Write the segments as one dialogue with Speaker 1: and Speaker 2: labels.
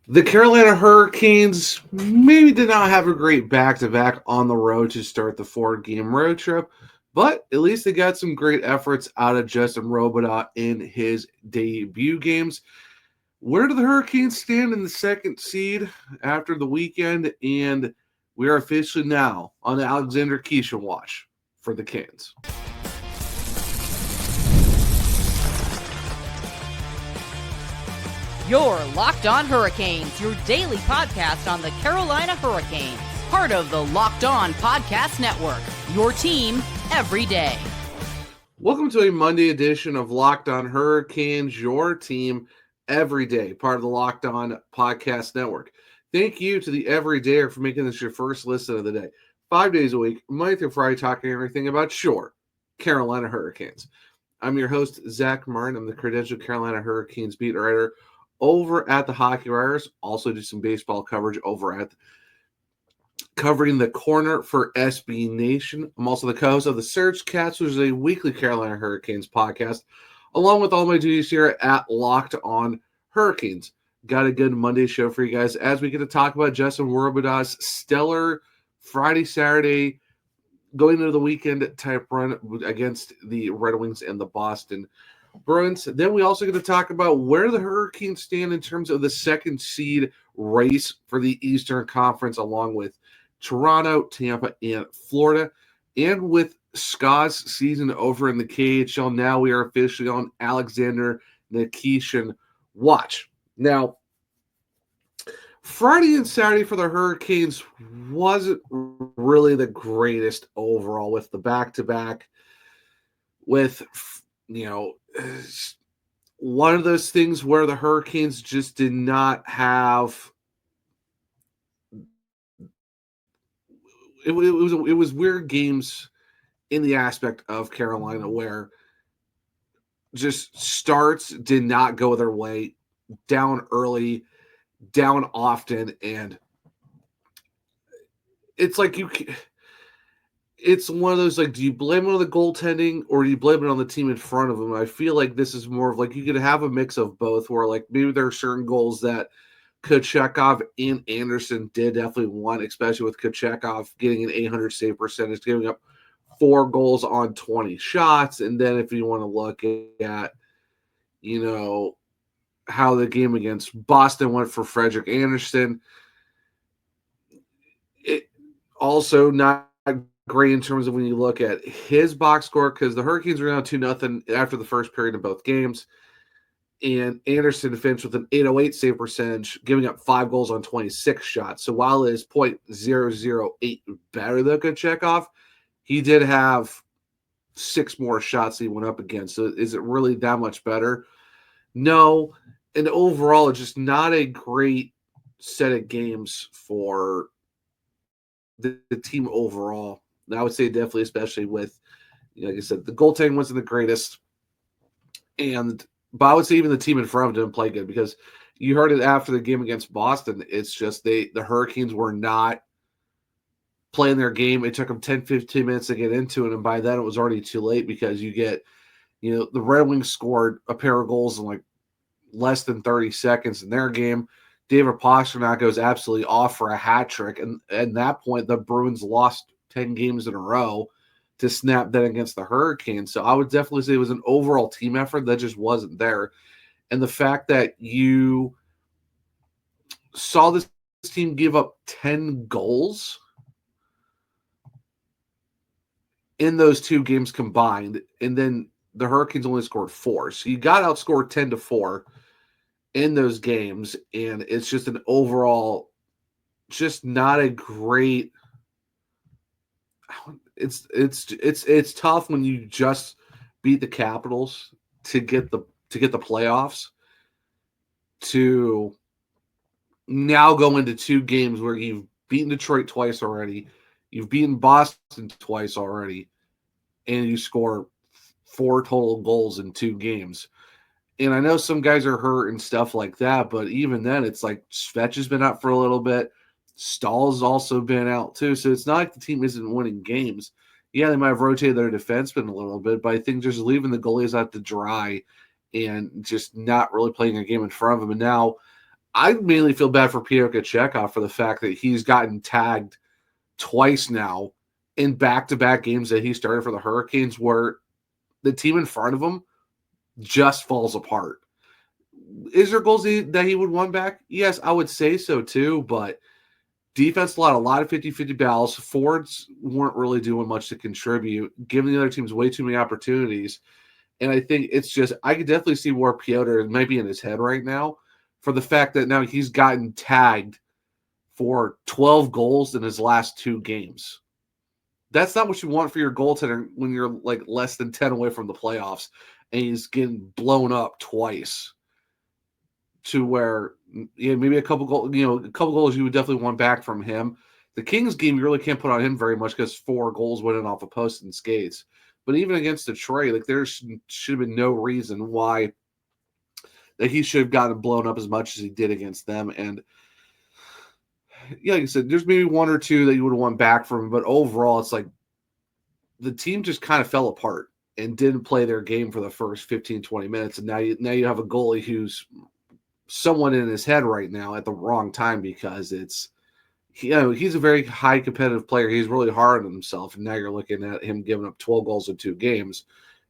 Speaker 1: The Carolina Hurricanes maybe did not have a great back-to-back on the road to start the four-game road trip, but at least they got some great efforts out of Justin Robidas in his debut games. Where do the Hurricanes stand in the second seed after the weekend? And we are officially now on the Alexander Nikishin watch for the Canes.
Speaker 2: You're Locked On Hurricanes, your daily podcast on the Carolina Hurricanes. Part of the Locked On Podcast Network, your team every day.
Speaker 1: Welcome to a Monday edition of Locked On Hurricanes, your team every day, part of the Locked On Podcast Network. Thank you to the Everydayer for making this your first listen of the day. 5 days a week, Monday through Friday, talking everything about Carolina Hurricanes. I'm your host, Zach Martin. I'm the credentialed Carolina Hurricanes beat writer over at the Hockey Writers. Also do some baseball coverage over at covering the corner for SB Nation. I'm also the co-host of the Surge Cats, which is a weekly Carolina Hurricanes podcast, along with all my duties here at Locked On Hurricanes. Got a good Monday show for you guys as we get to talk about Justin Robidas' stellar Friday, Saturday, going into the weekend type run against the Red Wings and the Boston Bruins. Then we also get to talk about where the Hurricanes stand in terms of the second seed race for the Eastern Conference, along with Toronto, Tampa, and Florida. And with Scott's season over in the KHL, now we are officially on Alexander Nikishin watch. Now, Friday and Saturday for the Hurricanes wasn't really the greatest overall with the back-to-back, with, one of those things where the Hurricanes just did not have it was weird games in the aspect of Carolina where just starts did not go their way, down early, down often, and it's like it's one of those, like, do you blame it on the goaltending or do you blame it on the team in front of them? I feel like this is more of like you could have a mix of both where, like, maybe there are certain goals that Kochetkov and Anderson did definitely want, especially with Kochetkov getting an 800 save percentage, giving up 4 goals on 20 shots. And then if you want to look at, how the game against Boston went for Frederik Andersen, it also not great in terms of when you look at his box score, because the Hurricanes were down 2-0 after the first period in both games. And Anderson finished with an 808 save percentage, giving up 5 goals on 26 shots. So while it is .008 better than Kochetkov, he did have 6 more shots he went up against. So is it really that much better? No. And overall, it's just not a great set of games for the team overall. And I would say definitely, especially with, like I said, the goaltending wasn't the greatest. But I would say even the team in front of them didn't play good, because you heard it after the game against Boston. It's just the Hurricanes were not playing their game. It took them 10, 15 minutes to get into it, and by then it was already too late, because you get, the Red Wings scored a pair of goals in like less than 30 seconds in their game. David Pastrnak goes absolutely off for a hat trick, and at that point the Bruins lost 10 games in a row to snap that against the Hurricanes. So I would definitely say it was an overall team effort that just wasn't there. And the fact that you saw this team give up 10 goals in those 2 games combined, and then the Hurricanes only scored 4. So you got outscored 10-4 in those games, and it's just an overall just not a great. It's tough when you just beat the Capitals to get the playoffs, to now go into 2 games where you've beaten Detroit twice already, you've beaten Boston twice already, and you score 4 total goals in 2 games. And I know some guys are hurt and stuff like that, but even then, it's like Svetch has been out for a little bit. Stahl's also been out too. So it's not like the team isn't winning games. Yeah, they might have rotated their defensemen a little bit, but I think just leaving the goalies out to dry and just not really playing a game in front of them. And now I mainly feel bad for Pyotr Chekhov for the fact that he's gotten tagged twice now in back-to-back games that he started for the Hurricanes where the team in front of him just falls apart. Is there goals that he would want back? Yes, I would say so too, but defense allowed a lot of 50-50 battles. Forwards weren't really doing much to contribute, giving the other teams way too many opportunities. And I think it's just, I could definitely see where Pyotr might be in his head right now for the fact that now he's gotten tagged for 12 goals in his last 2 games. That's not what you want for your goaltender when you're like less than 10 away from the playoffs and he's getting blown up twice to where maybe a couple goals you would definitely want back from him. The Kings game, you really can't put on him very much because 4 goals went in off the post and skates. But even against Detroit, like there should have been no reason why that he should have gotten blown up as much as he did against them. And yeah, like I said, there's maybe 1 or 2 that you would want back from him, but overall, it's like the team just kind of fell apart and didn't play their game for the first 15, 20 minutes. And now you have a goalie who's someone in his head right now at the wrong time because he's a very high competitive player. He's really hard on himself. And now you're looking at him giving up 12 goals in 2 games.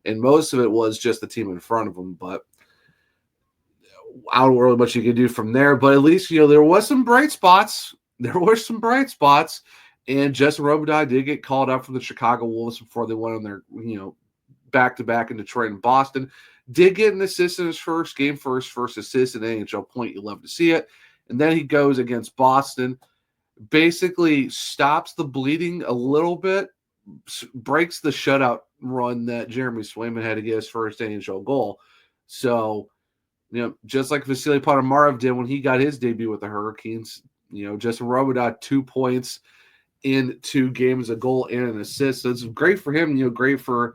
Speaker 1: And most of it was just the team in front of him. But I don't know really much you can do from there. But at least, there was some bright spots. There were some bright spots. And Justin Robidas did get called up from the Chicago Wolves before they went on their, back-to-back in Detroit and Boston. Did get an assist in his first game, first assist in NHL point. You love to see it. And then he goes against Boston, basically stops the bleeding a little bit, breaks the shutout run that Jeremy Swayman had to get his first NHL goal. So, just like Vasily Ponomarev did when he got his debut with the Hurricanes, Justin Robidas 2 points in 2 games, a goal and an assist. So it's great for him, great for,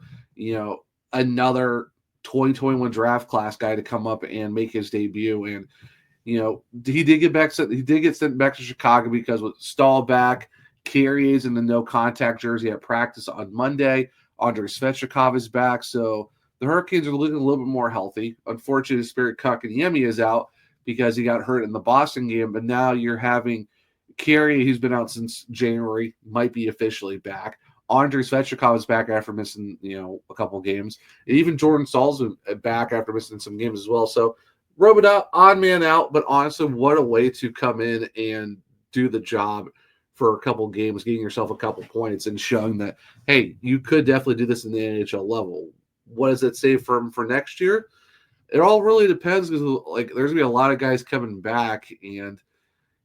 Speaker 1: another 2021 draft class guy to come up and make his debut. And, he did get sent back to Chicago because with Stahl back, Carrier's in the no contact jersey at practice on Monday. Andrei Svechnikov is back. So the Hurricanes are looking a little bit more healthy. Unfortunately, Spirit Kotkaniemi is out because he got hurt in the Boston game. But now you're having Carrier, who's been out since January, might be officially back. Andrei Svechnikov is back after missing, a couple games. And even Jordan Stahl's back after missing some games as well. So Robidas, odd man out, but honestly, what a way to come in and do the job for a couple games, getting yourself a couple points and showing that, hey, you could definitely do this in the NHL level. What does it say for next year? It all really depends because, there's going to be a lot of guys coming back and,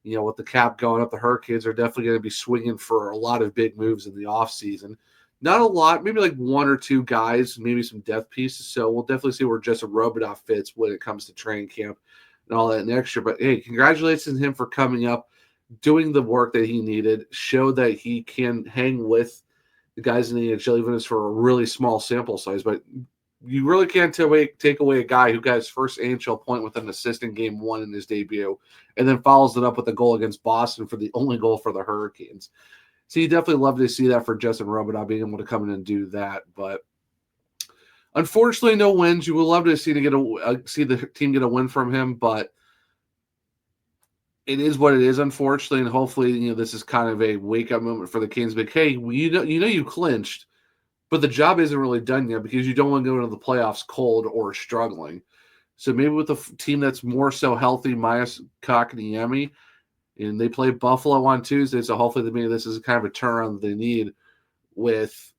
Speaker 1: with the cap going up, the Hurricanes are definitely going to be swinging for a lot of big moves in the offseason. Not a lot, maybe like 1 or 2 guys, maybe some depth pieces. So we'll definitely see where Justin Robidas fits when it comes to training camp and all that next year. But, hey, congratulations to him for coming up, doing the work that he needed, show that he can hang with the guys in the NHL, even if it's for a really small sample size. But you really can't take away a guy who got his first NHL point with an assist in game 1 in his debut and then follows it up with a goal against Boston for the only goal for the Hurricanes. So you definitely love to see that for Justin Robidas being able to come in and do that. But unfortunately, no wins. You would love to see the team get a win from him, but it is what it is, unfortunately. And hopefully, this is kind of a wake-up moment for the Kings. But, hey, you clinched, but the job isn't really done yet because you don't want to go into the playoffs cold or struggling. So maybe with a team that's more so healthy, minus Kotkaniemi, and they play Buffalo on Tuesday, so hopefully maybe this is kind of a turnaround that they need with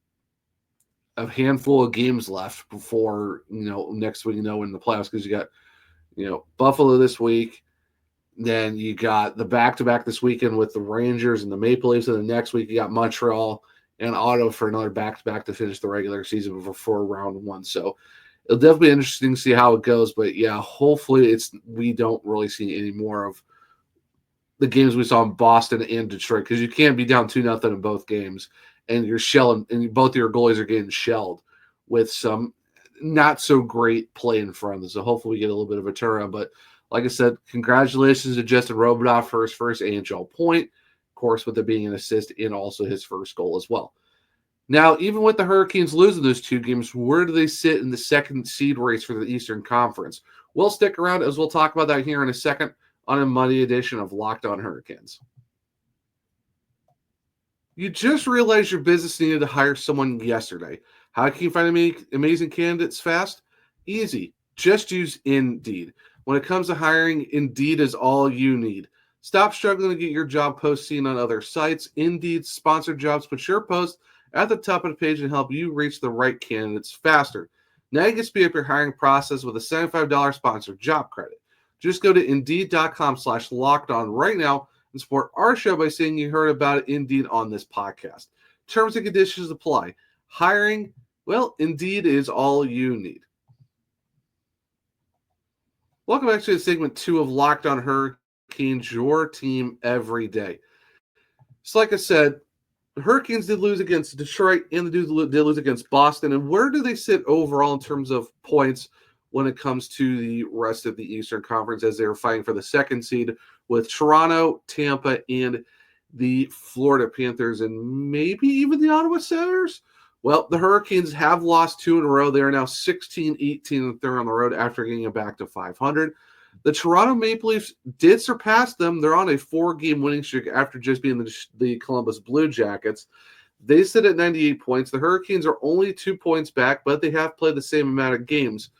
Speaker 1: a handful of games left before, next week, in the playoffs, because you got, Buffalo this week, then you got the back-to-back this weekend with the Rangers and the Maple Leafs, and the next week you got Montreal and Ottawa for another back-to-back to finish the regular season before round 1. So it'll definitely be interesting to see how it goes, but yeah, hopefully we don't really see any more of the games we saw in Boston and Detroit, because you can't be down 2-0 in both games, and you're shelling, and both of your goalies are getting shelled with some not so great play in front of them. So hopefully we get a little bit of a turnaround. But like I said, congratulations to Justin Robidas for his first NHL point, of course, with it being an assist and also his first goal as well. Now, even with the Hurricanes losing those 2 games, where do they sit in the second seed race for the Eastern Conference? We'll stick around as we'll talk about that here in a second on a Monday edition of Locked On Hurricanes. You just realized your business needed to hire someone yesterday. How can you find amazing candidates fast? Easy. Just use Indeed. When it comes to hiring, Indeed is all you need. Stop struggling to get your job post seen on other sites. Indeed's sponsored jobs put your post at the top of the page and help you reach the right candidates faster. Now you can speed up your hiring process with a $75 sponsored job credit. Just go to Indeed.com/lockedon right now and support our show by saying you heard about it Indeed on this podcast. Terms and conditions apply. Hiring, well, Indeed is all you need. Welcome back to segment 2 of Locked On Hurricanes, your team every day. So like I said, the Hurricanes did lose against Detroit and they did lose against Boston. And where do they sit overall in terms of points when it comes to the rest of the Eastern Conference as they were fighting for the second seed with Toronto, Tampa, and the Florida Panthers, and maybe even the Ottawa Senators? Well, the Hurricanes have lost 2 in a row. They are now 16-18 and they're on the road after getting it back to 500. The Toronto Maple Leafs did surpass them. They're on a 4-game winning streak after just being the Columbus Blue Jackets. They sit at 98 points. The Hurricanes are only 2 points back, but they have played the same amount of games.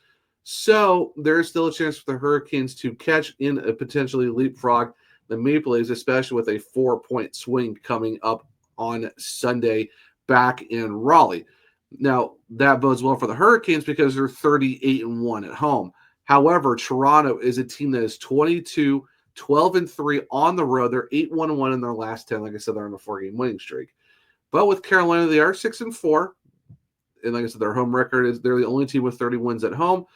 Speaker 1: So there is still a chance for the Hurricanes to catch in a potentially leapfrog the Maple Leafs, especially with a 4-point swing coming up on Sunday back in Raleigh. Now, that bodes well for the Hurricanes because they're 38-1 at home. However, Toronto is a team that is 22, 12-3 on the road. They're 8-1-1 in their last 10. Like I said, they're on a 4-game winning streak. But with Carolina, they are 6-4. And like I said, their home record is they're the only team with 30 wins at home.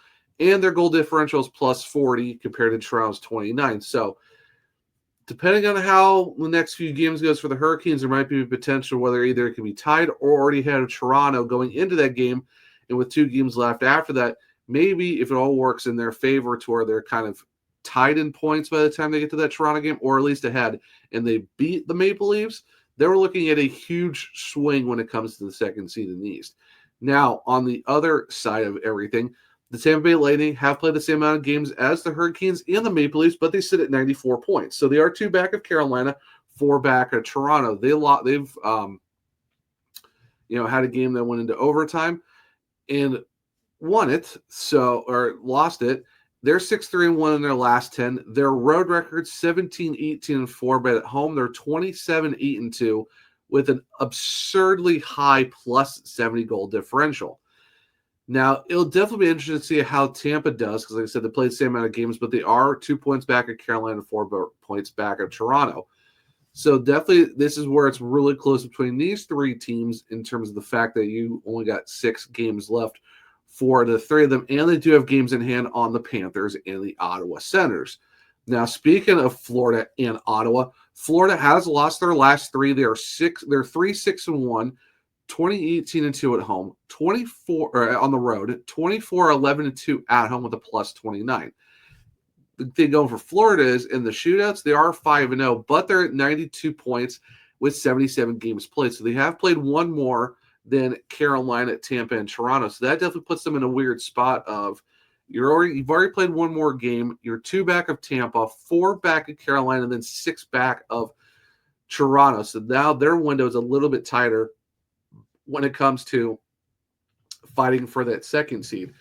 Speaker 1: And their goal differential is plus 40 compared to Toronto's 29. So, depending on how the next few games goes for the Hurricanes, there might be a potential whether either it can be tied or already ahead of Toronto going into that game. And with 2 games left after that, maybe if it all works in their favor to where they're kind of tied in points by the time they get to that Toronto game, or at least ahead, and they beat the Maple Leafs, they were looking at a huge swing when it comes to the second seed in the East. Now, on the other side of everything, the Tampa Bay Lightning have played the same amount of games as the Hurricanes and the Maple Leafs, but they sit at 94 points. So they are 2 back of Carolina, 4 back of Toronto. They've had a game that went into overtime and won it, or lost it. They're 6-3-1 in their last 10. Their road record 17-18-4, but at home they're 27-8-2 with an absurdly high plus 70 goal differential. Now, it'll definitely be interesting to see how Tampa does because, like I said, they played the same amount of games, but they are 2 points back at Carolina, 4 points back at Toronto. So definitely this is where it's really close between these 3 teams in terms of the fact that you only got 6 games left for the 3 of them, and they do have games in hand on the Panthers and the Ottawa Senators. Now, speaking of Florida and Ottawa, Florida has lost their last 3. They're 3-6-1. 20-18-2 at home, 24 on the road, 24-11-2 at home with a plus 29. The thing going for Florida is in the shootouts, they are 5-0, but they're at 92 points with 77 games played. So they have played 1 more than Carolina, Tampa, and Toronto. So that definitely puts them in a weird spot of you've already played 1 more game. You're 2 back of Tampa, 4 back of Carolina, and then 6 back of Toronto. So now their window is a little bit tighter when it comes to fighting for that second seed.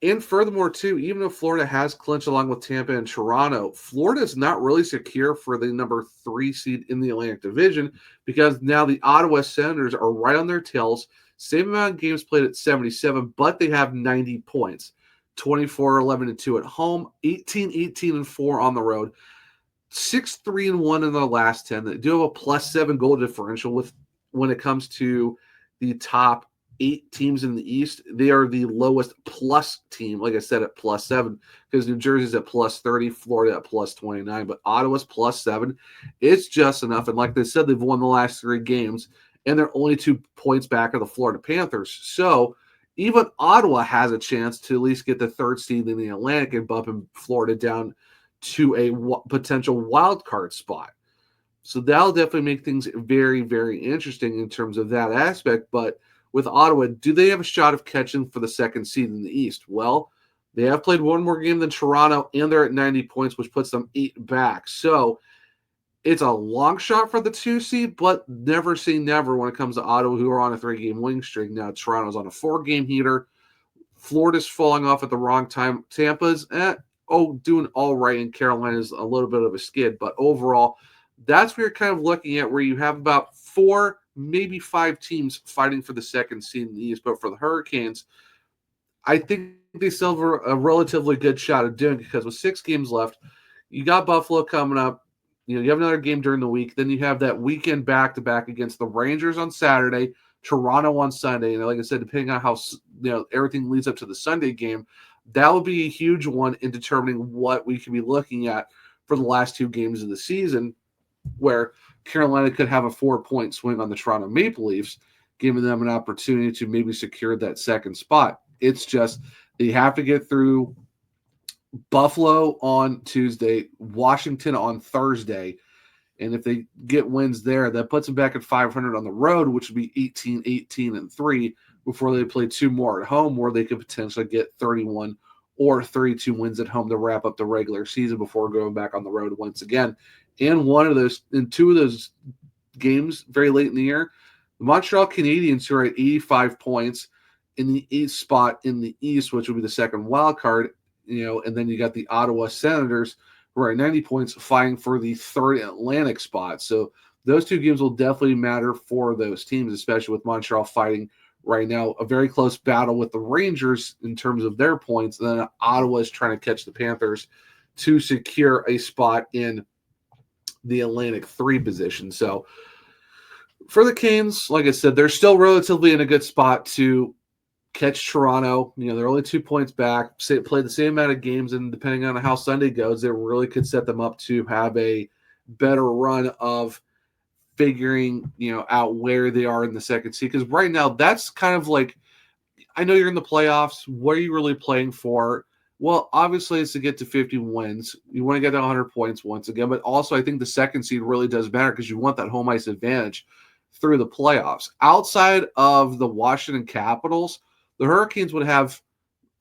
Speaker 1: And furthermore, too, even though Florida has clinched along with Tampa and Toronto, Florida is not really secure for the number 3 seed in the Atlantic Division because now the Ottawa Senators are right on their tails. Same amount of games played at 77, but they have 90 points. 24-11-2 at home, 18-18-4 on the road, 6-3-1 in their last 10. They do have a plus 7 goal differential when it comes to the top 8 teams in the East. They are the lowest plus team, like I said, at plus 7, because New Jersey's at plus 30, Florida at plus 29, but Ottawa's plus 7. It's just enough. And like they said, they've won the last 3 games, and they're only 2 points back of the Florida Panthers. So even Ottawa has a chance to at least get the 3rd seed in the Atlantic and bumping Florida down to a potential wild card spot. So that'll definitely make things very, very interesting in terms of that aspect. But with Ottawa, do they have a shot of catching for the 2nd seed in the East? Well, They have played one more game than Toronto, and they're at 90 points, which puts them 8 back. So it's a long shot for the 2 seed, but never say never when it comes to Ottawa, who are on a 3-game winning streak. Now Toronto's on a 4-game heater. Florida's falling off at the wrong time. Tampa's doing all right, and Carolina's a little bit of a skid. But overall, that's what you're kind of looking at, where you have about 4, maybe 5 teams fighting for the 2nd seed in the East. But for the Hurricanes, I think they still have a relatively good shot of doing it, because with 6 games left, you got Buffalo coming up. You have another game during the week. Then you have that weekend back-to-back against the Rangers on Saturday, Toronto on Sunday. And like I said, depending on how everything leads up to the Sunday game, that would be a huge one in determining what we could be looking at for the last 2 games of the season, where Carolina could have a 4-point swing on the Toronto Maple Leafs, giving them an opportunity to maybe secure that 2nd spot. It's just they have to get through Buffalo on Tuesday, Washington on Thursday, and if they get wins there, that puts them back at 500 on the road, which would be 18-18-3 before they play 2 more at home, where they could potentially get 31 or 32 wins at home to wrap up the regular season before going back on the road once again. And 2 of those games very late in the year, the Montreal Canadiens, who are at 85 points in the 8th spot in the East, which will be the 2nd wild card, and then you got the Ottawa Senators, who are at 90 points, fighting for the 3rd Atlantic spot. So those 2 games will definitely matter for those teams, especially with Montreal fighting right now a very close battle with the Rangers in terms of their points. And then Ottawa is trying to catch the Panthers to secure a spot in the Atlantic 3 position. So for the Canes, like I said, they're still relatively in a good spot to catch Toronto. They're only 2 points back, play the same amount of games, and depending on how Sunday goes, it really could set them up to have a better run of figuring, out where they are in the 2nd seed. Because right now, that's kind of like, I know you're in the playoffs. What are you really playing for? Well, obviously, it's to get to 50 wins. You want to get to 100 points once again, but also I think the 2nd seed really does matter, because you want that home ice advantage through the playoffs. Outside of the Washington Capitals, the Hurricanes would have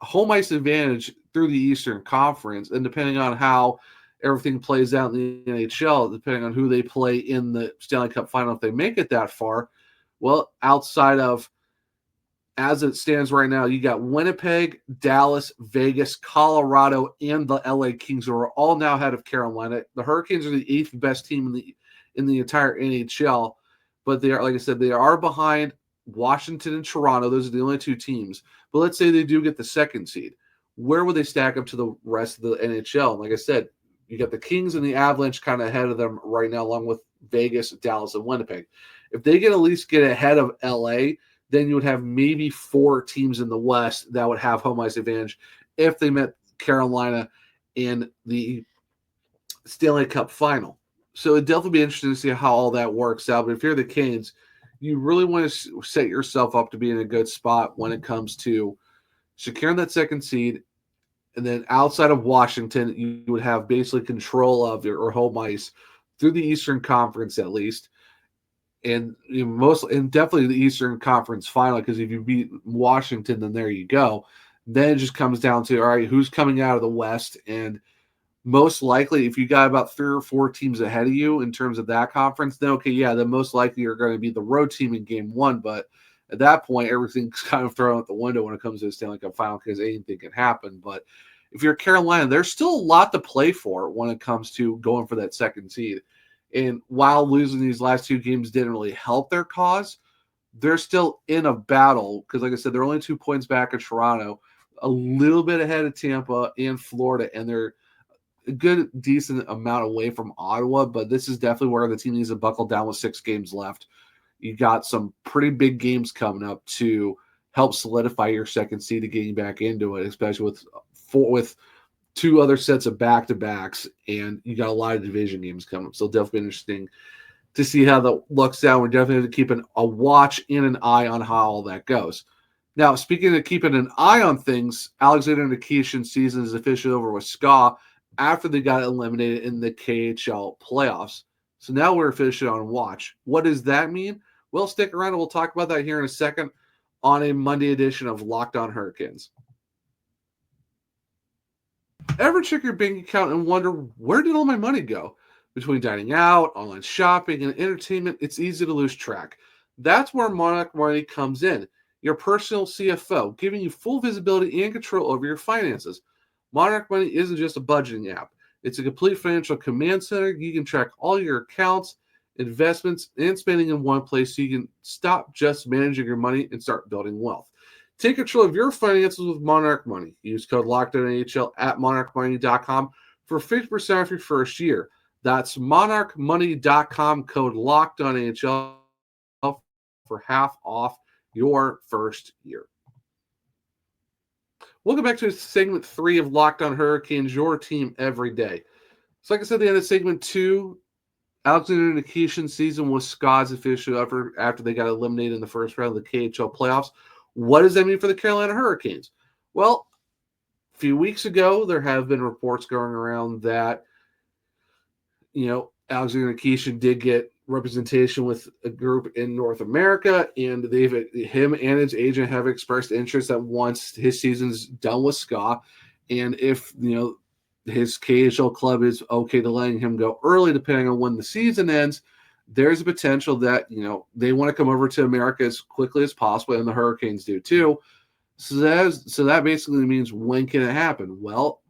Speaker 1: home ice advantage through the Eastern Conference, and depending on how everything plays out in the NHL, depending on who they play in the Stanley Cup final, if they make it that far, well, outside of, as it stands right now, you got Winnipeg, Dallas, Vegas, Colorado, and the LA Kings, who are all now ahead of Carolina. The Hurricanes are the 8th best team in the entire NHL, but they are, like I said, they are behind Washington and Toronto. Those are the only 2 teams. But let's say they do get the 2nd seed. Where would they stack up to the rest of the NHL? And like I said, you got the Kings and the Avalanche kind of ahead of them right now, along with Vegas, Dallas, and Winnipeg. If they can at least get ahead of LA, then you would have maybe 4 teams in the West that would have home ice advantage if they met Carolina in the Stanley Cup final. So it'd definitely be interesting to see how all that works out. But if you're the Canes, you really want to set yourself up to be in a good spot when it comes to securing that 2nd seed. And then outside of Washington, you would have basically control of your home ice through the Eastern Conference at least. And definitely the Eastern Conference final, because if you beat Washington, then there you go. Then it just comes down to, all right, who's coming out of the West? And most likely, if you got about 3 or 4 teams ahead of you in terms of that conference, then okay, yeah, then most likely you're going to be the road team in game 1. But at that point, everything's kind of thrown out the window when it comes to the Stanley Cup final, because anything can happen. But if you're Carolina, there's still a lot to play for when it comes to going for that 2nd seed. And while losing these last 2 games didn't really help their cause, they're still in a battle, because like I said, they're only 2 points back at Toronto, a little bit ahead of Tampa and Florida, and they're a good, decent amount away from Ottawa. But this is definitely where the team needs to buckle down with 6 games left. You got some pretty big games coming up to help solidify your 2nd seed to getting back into it, especially with 2 other sets of back-to-backs, and you got a lot of division games coming up. So definitely interesting to see how that looks out. We're definitely going to keep a watch and an eye on how all that goes. Now, speaking of keeping an eye on things, Alexander Nikishin's season is officially over with SKA after they got eliminated in the KHL Playoffs. So now we're officially on watch. What does that mean? Well, stick around and we'll talk about that here in a second on a Monday edition of Locked On Hurricanes. Ever check your bank account and wonder, where did all my money go? Between dining out, online shopping, and entertainment, it's easy to lose track. That's where Monarch Money comes in, your personal CFO, giving you full visibility and control over your finances. Monarch Money isn't just a budgeting app. It's a complete financial command center. You can track all your accounts, investments, and spending in one place so you can stop just managing your money and start building wealth. Take control of your finances with Monarch Money. Use code LOCKEDONNHL at monarchmoney.com for 50% off your first year. That's monarchmoney.com, code LOCKEDONNHL for half off your first year. Welcome back to segment 3 of Locked On Hurricanes, your team every day. So like I said at the end of segment 2, Alexander Nikishin's season was Scott's official after they got eliminated in the first round of the KHL Playoffs. What does that mean for the Carolina Hurricanes? Well, a few weeks ago, there have been reports going around that, Alexander Nikishin did get representation with a group in North America, and him and his agent have expressed interest that once his season's done with Scott, and if, his KHL club is okay to letting him go early, depending on when the season ends, there's a potential that, they want to come over to America as quickly as possible, and the Hurricanes do too. So that basically means, when can it happen? Well,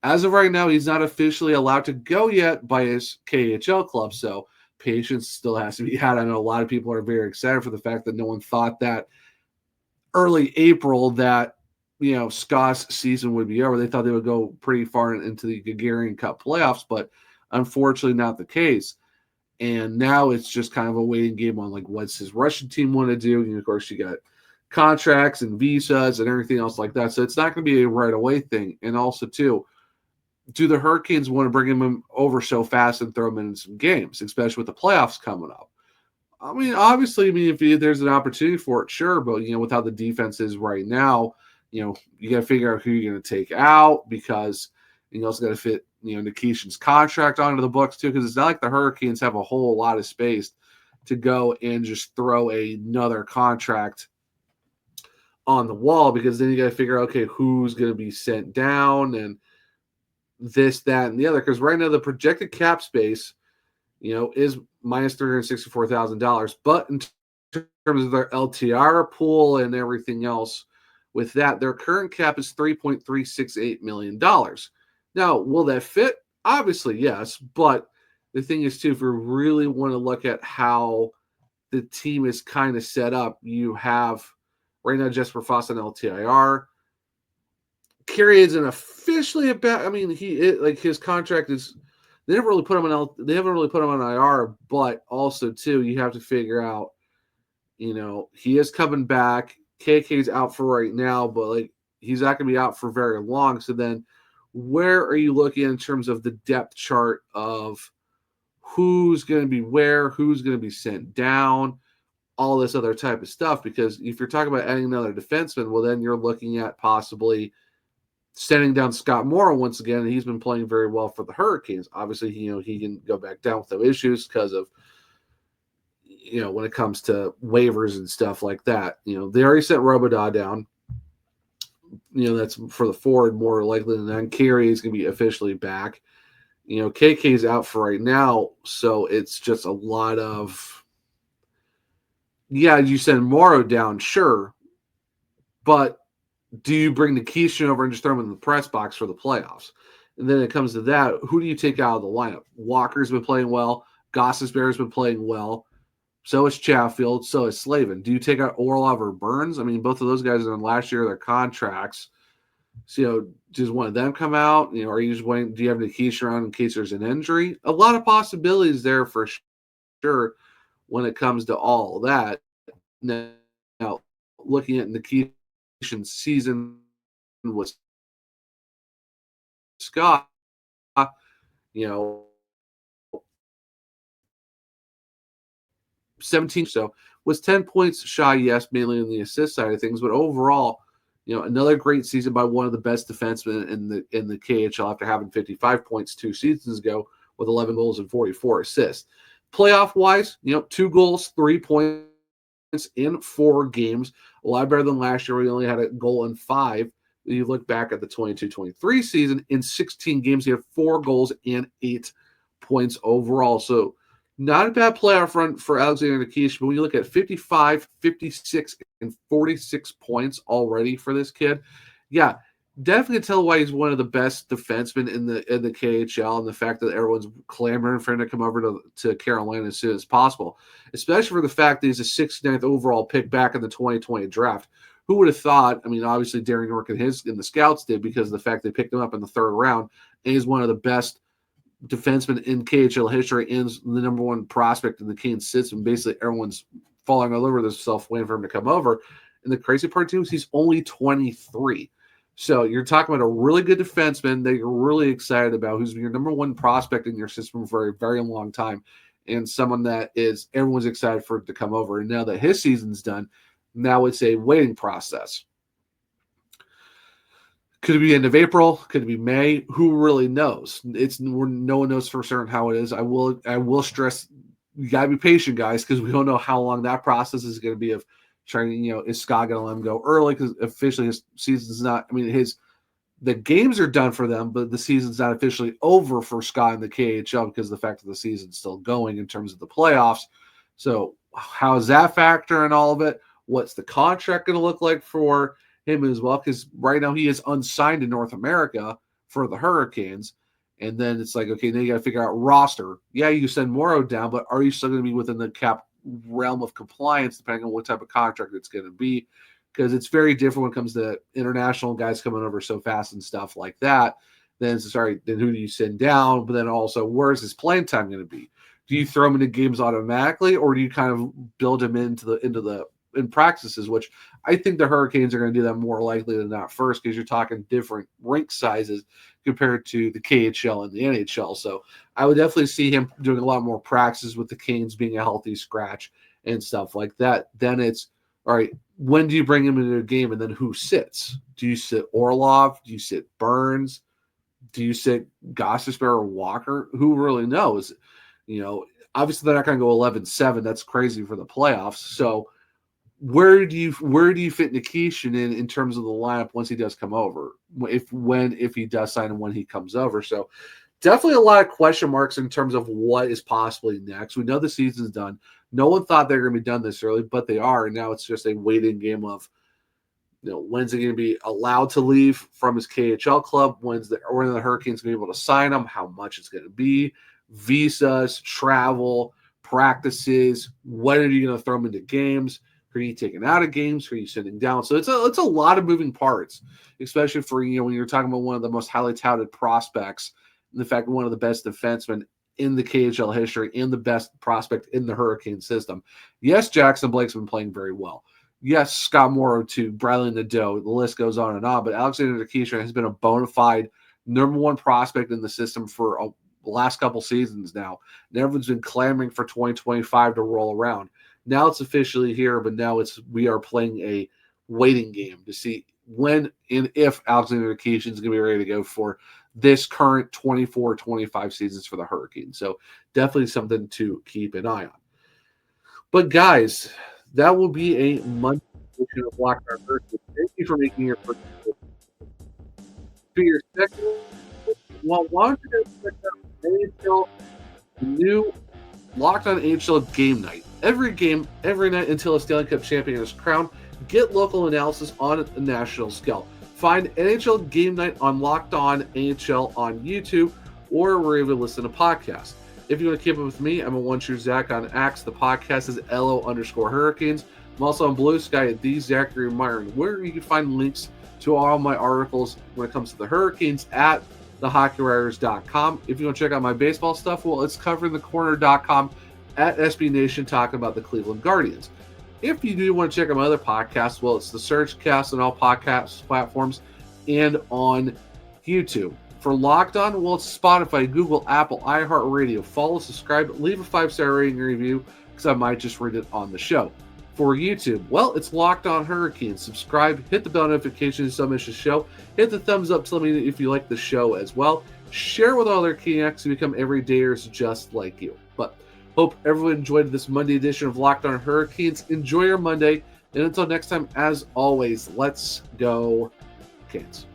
Speaker 1: as of right now, he's not officially allowed to go yet by his KHL club, so patience still has to be had. I know a lot of people are very excited for the fact that no one thought that early April that, Scott's season would be over. They thought they would go pretty far into the Gagarin Cup playoffs, but unfortunately not the case. And now it's just kind of a waiting game on, like, what's his Russian team want to do. And of course, you got contracts and visas and everything else like that. So it's not going to be a right away thing. And also, too, do the Hurricanes want to bring him over so fast and throw him in some games, especially with the playoffs coming up? I mean, obviously, if there's an opportunity for it, sure. But, with how the defense is right now, you got to figure out who you're going to take out, because you also got to fit, Nikishin's contract onto the books too, because it's not like the Hurricanes have a whole lot of space to go and just throw another contract on the wall, because then you got to figure out, okay, who's going to be sent down and this, that, and the other. Because right now the projected cap space, is minus $364,000, but in terms of their LTR pool and everything else, with that, their current cap is $3.368 million. Now, will that fit? Obviously, yes. But the thing is, too, if we really want to look at how the team is kind of set up, you have right now Jesper Foss on LTIR. Carey isn't officially his contract is. They haven't really put him on IR, but also, too, you have to figure out, he is coming back. KK's out for right now, but he's not going to be out for very long. So then, where are you looking in terms of the depth chart of who's going to be where, who's going to be sent down, all this other type of stuff? Because if you're talking about adding another defenseman, well, then you're looking at possibly sending down Scott Morrow once again. And he's been playing very well for the Hurricanes. Obviously, he can go back down with no issues because of, when it comes to waivers and stuff like that. They already sent Robidas down. That's for the forward more likely than that. Carey is going to be officially back. KK's out for right now, so it's just a lot of, you send Morrow down, sure, but do you bring Nikishin over and just throw him in the press box for the playoffs? And then it comes to that, who do you take out of the lineup? Walker's been playing well. Gossesbear's been playing well. So is Chatfield. So is Slavin. Do you take out Orlov or Burns? Both of those guys are in last year of their contracts. So, does one of them come out? Are you just waiting? Do you have Nikishin around in case there's an injury? A lot of possibilities there for sure when it comes to all of that. Now, looking at Nikishin's season with Scott, 17 so was 10 points shy, yes, mainly on the assist side of things, but overall, another great season by one of the best defensemen in the KHL after having 55 points 2 seasons ago with 11 goals and 44 assists. Playoff wise, 2 goals, 3 points in 4 games, a lot better than last year. We only had a goal in 5, You look back at the 22-23 season, in 16 games, he had 4 goals and 8 points overall. So not a bad playoff run for Alexander Nikishin, but when you look at 55, 56, and 46 points already for this kid, yeah, definitely tell why he's one of the best defensemen in the KHL, and the fact that everyone's clamoring for him to come over to Carolina as soon as possible, especially for the fact that he's a 69th overall pick back in the 2020 draft. Who would have thought? I mean, obviously Darren York and the scouts did, because of the fact they picked him up in the 3rd round, and he's one of the best defenseman in KHL history and the number 1 prospect in the Canes system. Basically, everyone's falling all over themselves waiting for him to come over. And the crazy part, too, is he's only 23. So you're talking about a really good defenseman that you're really excited about, who's your number 1 prospect in your system for a very long time, and someone that is everyone's excited for it to come over. And now that his season's done, now it's a waiting process. Could it be end of April? Could it be May? Who really knows? No one knows for certain how it is. I will stress, you gotta be patient, guys, because we don't know how long that process is going to be of trying. Is Scott going to let him go early? Because officially his season's not. I mean, the games are done for them, but the season's not officially over for Scott in the KHL because of the fact that the season's still going in terms of the playoffs. So how is that factor in all of it? What's the contract going to look like for him as well? Because right now he is unsigned in North America for the Hurricanes. And then it's like, okay, now you got to figure out roster. Yeah, you send Morrow down, but are you still going to be within the cap realm of compliance depending on what type of contract it's going to be? Because it's very different when it comes to international guys coming over so fast and stuff like that. Then then who do you send down? But then also, where's his playing time going to be? Do you throw him into games automatically, or do you kind of build him in practices, which I think the Hurricanes are going to do that more likely than not first, because you're talking different rink sizes compared to the KHL and the NHL. So I would definitely see him doing a lot more practices with the Canes being a healthy scratch and stuff like that. Then it's, all right, when do you bring him into a game, and then who sits? Do you sit Orlov? Do you sit Burns? Do you sit Gostisbehere or Walker? Who really knows? Obviously they're not going to go 11-7. That's crazy for the playoffs. So where do you fit Nikishin in terms of the lineup once he does come over? If he does sign and when he comes over. So definitely a lot of question marks in terms of what is possibly next. We know the season's done. No one thought they were going to be done this early, but they are. And now it's just a waiting game of, when's he going to be allowed to leave from his KHL club? When the Hurricanes going to be able to sign him? How much it's going to be? Visas, travel, practices. When are you going to throw him into games? Who are you taking out of games? Who are you sending down? So it's a lot of moving parts, especially for when you're talking about one of the most highly touted prospects, and the fact one of the best defensemen in the KHL history and the best prospect in the Hurricane system. Yes, Jackson Blake's been playing very well. Yes, Scott Morrow to Bradley Nadeau. The list goes on and on. But Alexander Nikishin has been a bona fide number 1 prospect in the system for the last couple seasons now. And everyone's been clamoring for 2025 to roll around. Now it's officially here, but now we are playing a waiting game to see when and if Alexander Nikishin is going to be ready to go for this current 24-25 seasons for the Hurricanes. So definitely something to keep an eye on. But guys, that will be a Monday edition of Locked On Hurricanes. Thank you for making your first for your second. Well, why don't you guys check out NHL, the new Locked On NHL Game Night. Every game, every night until a Stanley Cup champion is crowned. Get local analysis on a national scale. Find NHL Game Night on Locked On NHL on YouTube or wherever you listen to podcasts. If you want to keep up with me, I'm a one-shoe Zach on X. The podcast is LO_Hurricanes. I'm also on Blue Sky at the Zachary Myron, where you can find links to all my articles when it comes to the Hurricanes at thehockeywriters.com. If you want to check out my baseball stuff, well, it's coveringthecorner.com at SB Nation talking about the Cleveland Guardians. If you do want to check out my other podcasts, well, it's the Surgecast on all podcast platforms and on YouTube. For Locked On, well, it's Spotify, Google, Apple, iHeartRadio. Follow, subscribe, leave a 5-star rating and review because I might just read it on the show. For YouTube, well, it's Locked On Hurricanes. Subscribe, hit the bell notifications so miss the show. Hit the thumbs up, tell me if you like the show as well. Share with all their Canucks to become everydayers just like you. But hope everyone enjoyed this Monday edition of Locked On Hurricanes. Enjoy your Monday, and until next time, as always, let's go Canes.